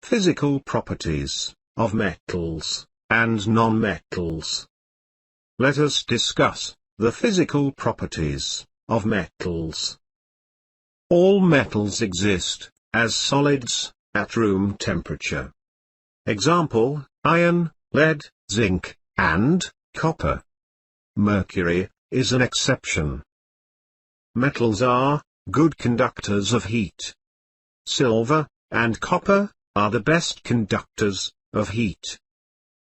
Physical properties of metals and non-metals. Let us discuss the physical properties of metals. All metals exist as solids at room temperature. Example: iron, lead, zinc, and copper. Mercury is an exception. Metals are good conductors of heat. Silver and copper are the best conductors of heat,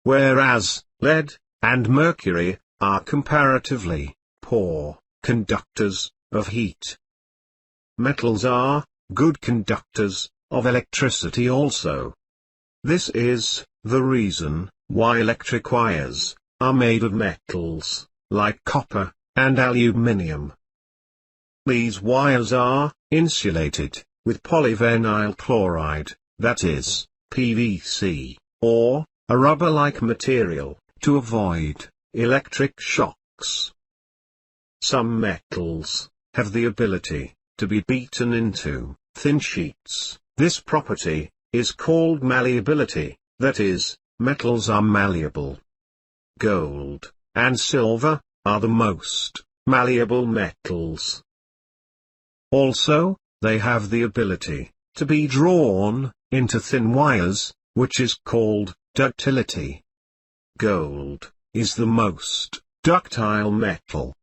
whereas lead and mercury are comparatively poor conductors of heat. Metals are good conductors of electricity also. This is the reason why electric wires are made of metals, like copper and aluminium. These wires are insulated with polyvinyl chloride, that is, PVC, or a rubber-like material, to avoid electric shocks. Some metals have the ability to be beaten into thin sheets. This property is called malleability, that is, metals are malleable. Gold and silver are the most malleable metals. Also, they have the ability to be drawn into thin wires, which is called ductility. Gold is the most ductile metal.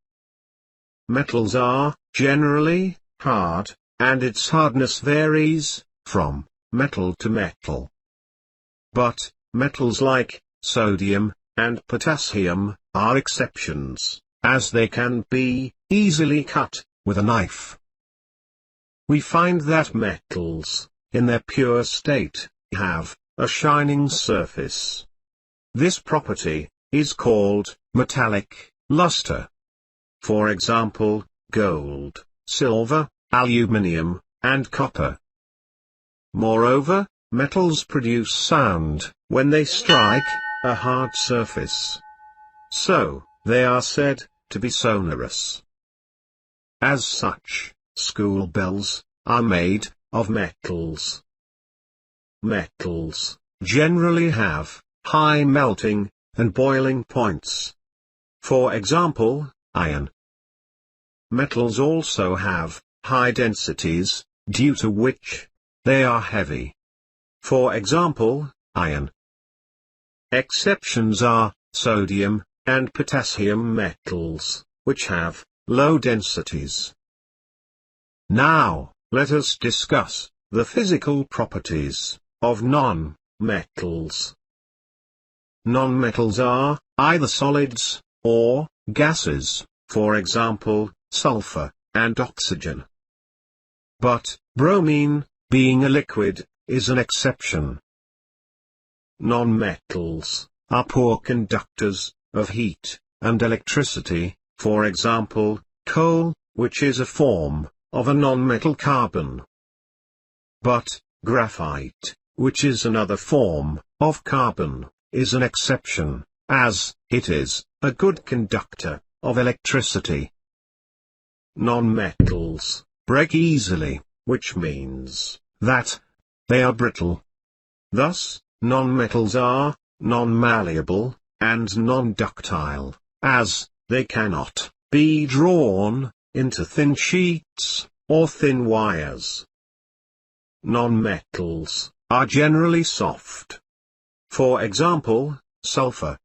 Metals are generally hard, and its hardness varies from metal to metal. But metals like sodium and potassium are exceptions, as they can be easily cut with a knife. We find that metals, in their pure state, have a shining surface. This property is called metallic luster. For example, gold, silver, aluminium, and copper. Moreover, metals produce sound when they strike a hard surface. So, they are said to be sonorous. As such, school bells are made of metals. Metals generally have high melting and boiling points. For example, iron. Metals also have high densities, due to which they are heavy. For example, iron. Exceptions are sodium and potassium metals, which have low densities. Now, let us discuss the physical properties of non-metals. Non-metals are either solids or gases, for example, sulfur and oxygen. But bromine, being a liquid, is an exception. Non-metals are poor conductors of heat and electricity, for example, coal, which is a form of a non-metal carbon. But graphite, which is another form of carbon, is an exception, as it is a good conductor of electricity. Non-metals break easily, which means that they are brittle. Thus, non-metals are non-malleable and non-ductile, as they cannot be drawn into thin sheets or thin wires. Non-metals are generally soft. For example, sulfur.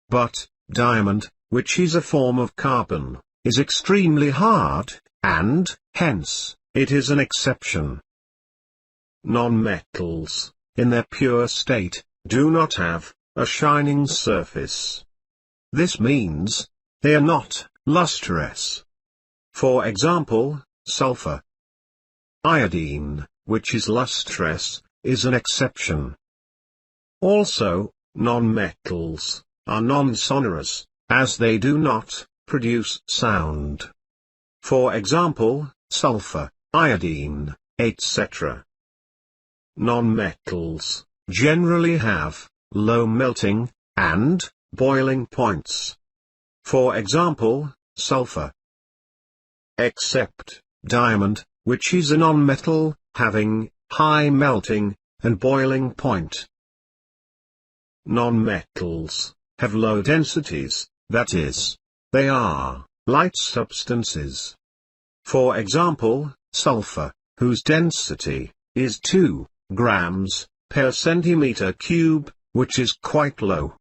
But diamond, which is a form of carbon, is extremely hard, and, hence, it is an exception. Non-metals, in their pure state, do not have a shining surface. This means they are not lustrous. For example, sulfur. Iodine, which is lustrous, is an exception. Also, non-metals are non-sonorous, as they do not produce sound. For example, sulfur, iodine, etc. Non-metals generally have low melting and boiling points. For example, sulfur. Except diamond, which is a non-metal, having high melting and boiling point. Non-metals have low densities, that is, they are light substances. For example, sulfur, whose density is 2 grams per centimeter cube, which is quite low.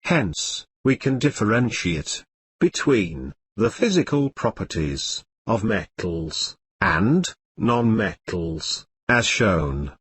Hence, we can differentiate between the physical properties of metals and non-metals, as shown.